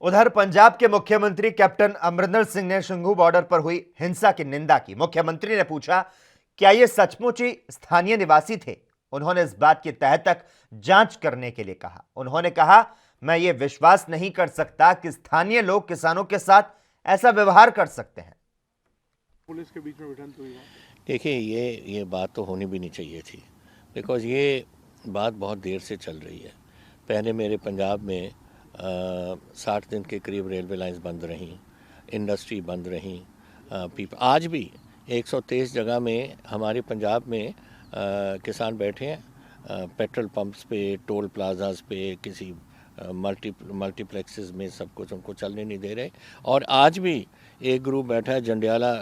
उधर पंजाब के मुख्यमंत्री कैप्टन अमरिंदर सिंह ने शंघू बॉर्डर पर हुई हिंसा की निंदा की। मुख्यमंत्री ने पूछा, क्या ये सचमुच ही स्थानीय निवासी थे? उन्होंने इस बात की तह तक जांच करने के लिए कहा। उन्होंने कहा, मैं ये विश्वास नहीं कर सकता कि स्थानीय लोग किसानों के साथ ऐसा व्यवहार कर सकते हैं। पुलिस के बीच में भिड़ंत हुई वहाँ। देखिए, ये बात तो होनी भी नहीं चाहिए थी, बिकॉज़ ये बात बहुत देर से चल रही है। पहले मेरे पंजाब में 60 दिन के करीब रेलवे लाइंस बंद रहीं, इंडस्ट्री बंद रहीं। आज भी 123 जगह में हमारे पंजाब में किसान बैठे हैं, पेट्रोल पंप्स पे, टोल प्लाजाज पे, किसी मल्टीप्लेक्सेस में, सब कुछ उनको चलने नहीं दे रहे। और आज भी एक ग्रुप बैठा है जंडियाला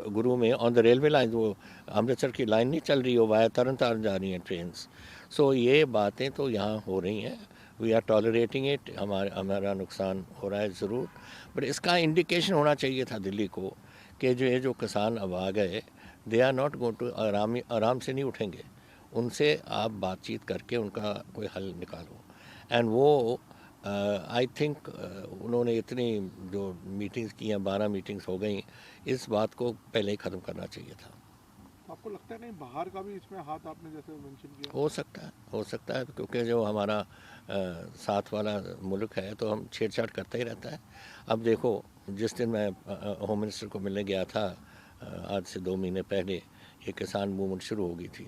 गुरु में ऑन द रेलवे लाइन, वो अमृतसर की लाइन नहीं चल रही हो, वाया तरन तारण जा रही हैं ट्रेन्स। सो ये बातें तो यहाँ हो रही हैं, वी आर टॉलरेटिंग इट। हमारा नुकसान हो रहा है ज़रूर, बट इसका इंडिकेशन होना चाहिए था दिल्ली को कि जो किसान अब आ गए, they are not going to आराम से नहीं उठेंगे। उनसे आप बातचीत करके उनका कोई हल निकालो। एंड वो आई थिंक उन्होंने इतनी जो मीटिंग्स की हैं, 12 मीटिंग्स हो गई, इस बात को पहले ही ख़त्म करना चाहिए था। आपको लगता है कहीं बाहर का भी इसमें हाथ, आपने जैसे मेंशन किया? हो सकता है क्योंकि जो हमारा साथ वाला मुल्क है तो हम छेड़छाड़ करता ही रहता है। अब देखो, जिस दिन मैं होम मिनिस्टर को मिलने गया था, आज से 2 महीने पहले ये किसान मूवमेंट शुरू हो गई थी।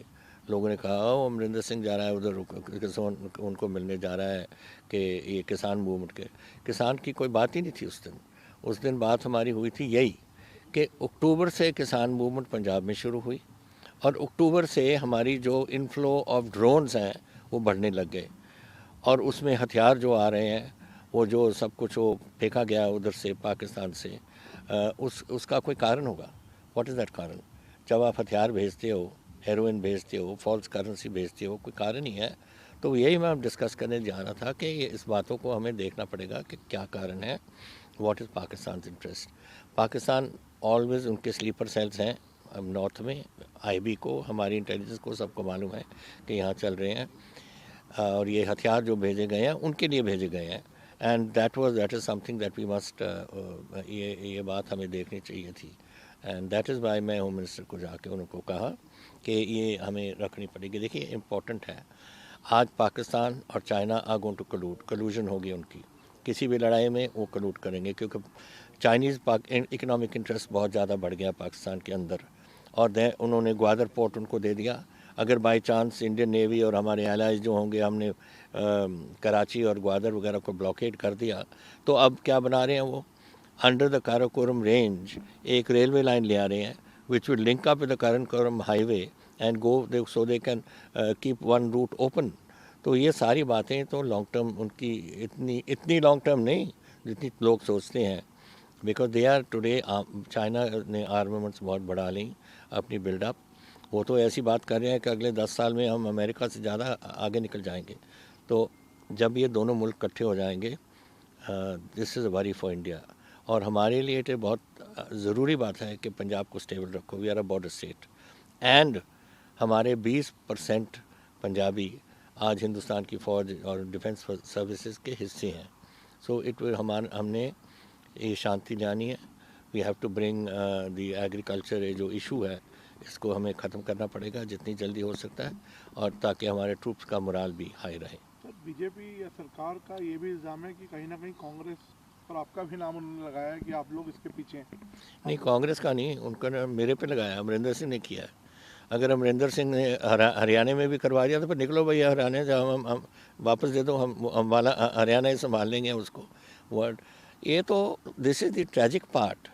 लोगों ने कहा, ओ अमरिंदर सिंह जा रहा है उधर, किसान उनको मिलने जा रहा है कि ये किसान मूवमेंट के। किसान की कोई बात ही नहीं थी उस दिन बात हमारी हुई थी यही कि अक्टूबर से किसान मूवमेंट पंजाब में शुरू हुई और अक्टूबर से हमारी जो इनफ्लो ऑफ ड्रोन्स हैं वो बढ़ने लग गए, और उसमें हथियार जो आ रहे हैं, वो जो सब कुछ वो फेंका गया उधर से पाकिस्तान से, उसका कोई कारण होगा। व्हाट इज़ दैट कारण? जब आप हथियार भेजते हो, हेरोइन भेजते हो, फॉल्स करेंसी भेजते हो, कोई कारण ही है। तो यही मैं डिस्कस करने जा रहा था कि ये इस बातों को हमें देखना पड़ेगा कि क्या कारण है, what is Pakistan interest. Pakistan always उनके स्लीपर सेल्स हैं। अब नॉर्थ में आईबी को, हमारी इंटेलिजेंस को, सबको मालूम है कि यहाँ चल रहे हैं, और ये हथियार जो भेजे गए हैं उनके लिए भेजे गए हैं। And that is something that we must, ये बात हमें देखनी चाहिए थी। एंड दैट इज़ वाई मैं होम मिनिस्टर को जाके उनको कहा कि ये हमें रखनी पड़ेगी। देखिए, इम्पोर्टेंट है, आज पाकिस्तान और चाइना आर गोइंग टू कलूजन होगी उनकी। किसी भी लड़ाई में वो कलूट करेंगे, क्योंकि चाइनीज़ इकोनॉमिक इंटरेस्ट बहुत ज़्यादा बढ़ गया पाकिस्तान के अंदर, और उन्होंने ग्वादर पोर्ट उनको दे दिया। अगर बाई चांस इंडियन नेवी और हमारे एलाइज जो होंगे, हमने कराची और ग्वादर वगैरह को ब्लॉकेड कर दिया, तो अब क्या बना रहे हैं वो, अंडर द काराकोरम रेंज एक रेलवे लाइन ले आ रहे हैं which will link up with the Karakoram highway and go so they can keep one root open. तो ये सारी बातें तो लॉन्ग टर्म उनकी, इतनी लॉन्ग टर्म नहीं जितनी लोग सोचते हैं, because they are today, China ने आर्मामेंट्स बहुत बढ़ा ली अपनी बिल्डअप। वो तो ऐसी बात कर रहे हैं कि अगले 10 साल में हम अमेरिका से ज़्यादा आगे निकल जाएंगे। तो जब ये दोनों मुल्क इकट्ठे हो जाएंगे, this is worry for India. और हमारे लिए तो बहुत ज़रूरी बात है कि पंजाब को स्टेबल रखो। We are a border state, and हमारे 20% पंजाबी आज हिंदुस्तान की फ़ौज और डिफेंस सर्विसेज के हिस्से हैं। सो हमने ये शांति लानी है। We have to bring the agriculture, ये जो इशू है इसको हमें ख़त्म करना पड़ेगा जितनी जल्दी हो सकता है, और ताकि हमारे ट्रूप्स का मोराल भी हाई रहे। सर, बीजेपी या सरकार का ये भी इल्ज़ाम है कि कहीं ना कहीं कांग्रेस और आपका भी नाम उन्होंने लगाया है कि आप लोग इसके पीछे हैं। नहीं, कांग्रेस का नहीं, उनका नाम मेरे पे लगाया, अमरिंदर सिंह ने किया है। अगर अमरिंदर सिंह ने हरियाणा में भी करवा दिया तो फिर निकलो भैया हरियाणा से, हम वापस दे दो, हम वाला हरियाणा ही संभाल लेंगे उसको। वर्ड, ये तो this is the tragic part.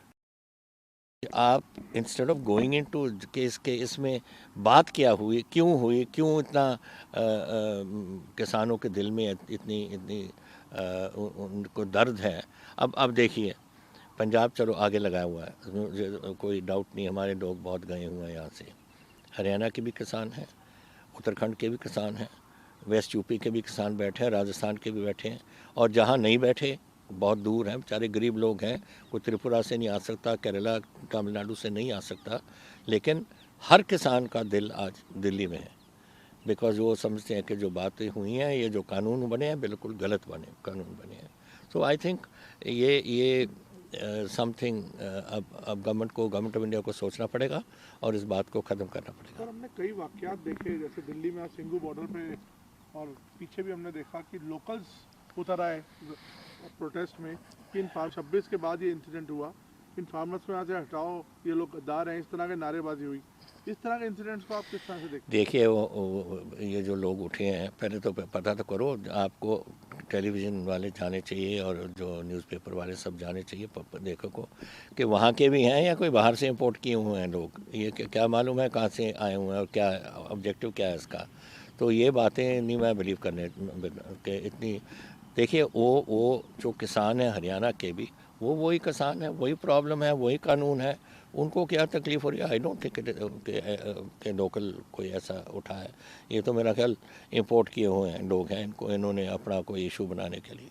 आप instead of going into case के इसमें बात क्या हुई, क्यों इतना किसानों के दिल में इतनी इतनी उनको दर्द है। अब देखिए, पंजाब चलो आगे लगाया हुआ है, उसमें कोई डाउट नहीं, हमारे लोग बहुत गए हुए हैं यहाँ से। हरियाणा के भी किसान हैं, उत्तराखंड के भी किसान हैं, वेस्ट यूपी के भी किसान बैठे हैं, राजस्थान के भी बैठे हैं, और जहाँ नहीं बैठे बहुत दूर हैं, बेचारे गरीब लोग हैं, कोई त्रिपुरा से नहीं आ सकता, केरला तमिलनाडु से नहीं आ सकता, लेकिन हर किसान का दिल आज दिल्ली में है, बिकॉज वो समझते हैं कि जो बातें हुई हैं, ये जो कानून बने हैं बिल्कुल गलत कानून बने हैं। तो आई थिंक ये समथिंग अब गवर्नमेंट ऑफ इंडिया को सोचना पड़ेगा और इस बात को ख़त्म करना पड़ेगा। सर हमने कई वाकयात देखे, जैसे दिल्ली में आज सिंघू बॉर्डर पे और पीछे भी हमने देखा कि लोकल्स उतर आए प्रोटेस्ट में कि इन 26 के बाद ये इंसिडेंट हुआ, इन फार्मर्स में आज हटाओ, ये लोग गद्दार हैं, इस तरह की नारेबाजी हुई। इस तरह के इंसिडेंट्स को आप किस तरह से देखते हैं? देखिए ये जो लोग उठे हैं, पहले तो पता तो करो, आपको टेलीविज़न वाले जाने चाहिए और जो न्यूज़पेपर वाले सब जाने चाहिए देखो को कि वहाँ के भी हैं या कोई बाहर से इंपोर्ट किए हुए हैं लोग। ये क्या मालूम है कहाँ से आए हुए हैं और क्या ऑब्जेक्टिव क्या है इसका। तो ये बातें नहीं मैं बिलीव करने के इतनी। देखिए वो जो किसान है हरियाणा के भी, वो वही किसान है, वही प्रॉब्लम है, वही कानून है, उनको क्या तकलीफ़ हो रही है। आई डोंट थिंक के लोकल कोई ऐसा उठा है। ये तो मेरा ख्याल इंपोर्ट किए हुए हैं लोग हैं, इन्होंने अपना कोई इशू बनाने के लिए।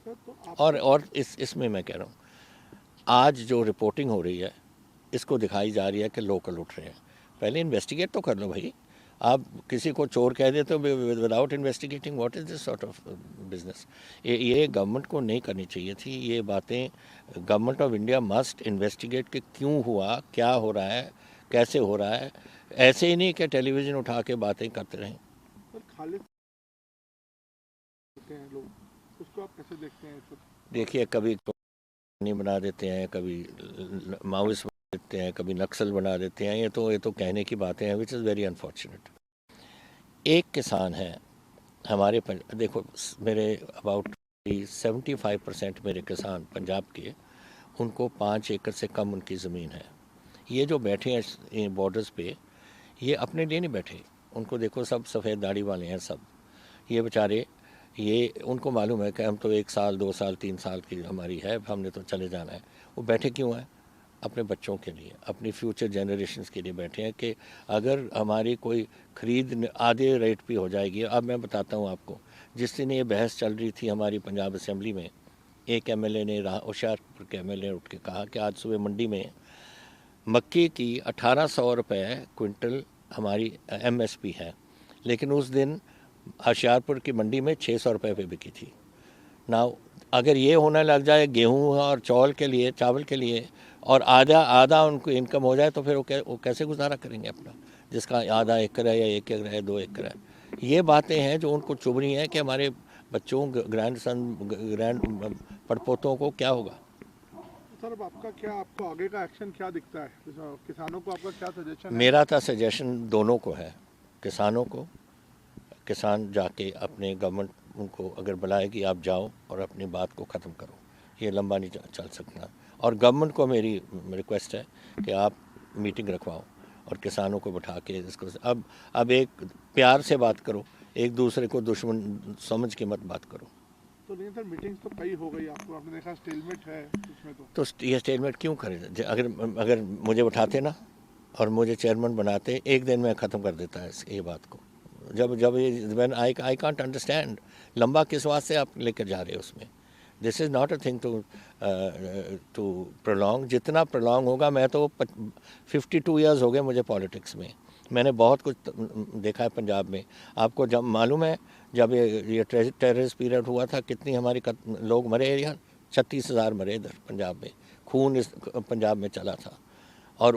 सर तो आप और इसमें मैं कह रहा हूँ, आज जो रिपोर्टिंग हो रही है इसको दिखाई जा रही है कि लोकल उठ रहे हैं। पहले इन्वेस्टिगेट तो कर लो भाई। आप किसी को चोर कह देते हो without investigating. What is this sort of business. ये गवर्नमेंट को नहीं करनी चाहिए थी ये बातें। Government of India must investigate कि क्यों हुआ, क्या हो रहा है, कैसे हो रहा है। ऐसे ही नहीं कि टेलीविज़न उठा के बातें करते रहें। सर खालिद होते हैं लोग, उसको आप कैसे देखते हैं? देखिए कभी नहीं बना देते हैं, कभी माओइस्ट बना देते हैं, कभी नक्सल बना देते हैं। ये तो कहने की बातें हैं, विच इज़ वेरी अनफॉर्चुनेट। एक किसान है हमारे देखो मेरे अबाउट 75% मेरे किसान पंजाब के, उनको 5 एकड़ से कम उनकी ज़मीन है। ये जो बैठे हैं बॉर्डर्स पे, ये अपने लिए नहीं बैठे। उनको देखो सब सफ़ेद दाढ़ी वाले हैं सब। ये बेचारे ये उनको मालूम है कि हम तो 1 साल 2 साल 3 साल की हमारी है, हमने तो चले जाना है। वो बैठे क्यों हैं? अपने बच्चों के लिए, अपनी फ्यूचर जनरेशन्स के लिए बैठे हैं कि अगर हमारी कोई खरीद आधे रेट पे हो जाएगी। अब मैं बताता हूँ आपको, जिस दिन ये बहस चल रही थी हमारी पंजाब असेंबली में, एक एमएलए ने होशियारपुर के एमएलए ने उठ के कहा कि आज सुबह मंडी में मक्की की 1800 रुपये क्विंटल हमारी एमएसपी है, लेकिन उस दिन होशियारपुर की मंडी में 600 रुपये पे बिकी थी। ना अगर ये होने लग जाए गेहूं और चावल के लिए और आधा उनको इनकम हो जाए, तो फिर वो कैसे गुजारा करेंगे अपना, जिसका आधा एकड़ है या 1 एकड़ है 2 एकड़ है। ये बातें हैं जो उनको चुभ रही हैं कि हमारे बच्चों ग्रैंड पड़पोतों को क्या होगा। सर अब आपको आगे का एक्शन क्या दिखता है? किसानों को आपका क्या सजेशन है? मेरा था सजेशन दोनों को है, किसानों को, किसान जाके अपने गवर्नमेंट उनको अगर बुलाएगी आप जाओ और अपनी बात को ख़त्म करो। ये लंबा नहीं चल सकना। और गवर्नमेंट को मेरी रिक्वेस्ट है कि आप मीटिंग रखवाओ और किसानों को बिठा के इसको अब एक प्यार से बात करो, एक दूसरे को दुश्मन समझ के मत बात करो। तो नहीं सर, मीटिंग्स तो कई हो गई, आपने देखा स्टेलमेट है इसमें। तो ये स्टेटमेंट क्यों करें? अगर मुझे बिठाते ना और मुझे चेयरमैन बनाते, एक दिन में ख़त्म कर देता है ये बात को। जब ये आई कांट अंडरस्टैंड, लंबा किस वास्ते आप लेकर जा रहे हो उसमें। This is not a thing to prolong. जितना प्रोलॉन्ग होगा, मैं तो 52 ईयर्स हो गए मुझे पॉलिटिक्स में, मैंने बहुत कुछ देखा है पंजाब में। आपको जब मालूम है जब ये टेररिस्ट पीरियड हुआ था, कितनी हमारी लोग मरे यहाँ, 36,000 मरे इधर पंजाब में, खून इस पंजाब में चला था। और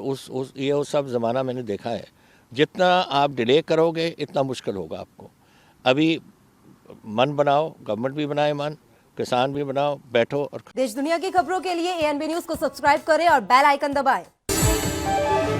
ये सब ज़माना मैंने देखा है। जितना आप डिले करोगे इतना मुश्किल होगा आपको। अभी मन बनाओ, गवर्नमेंट भी बनाए मन, किसान भी बनाओ, बैठो और देश दुनिया की खबरों के लिए ANB न्यूज को सब्सक्राइब करें और बेल आइकन दबाएं।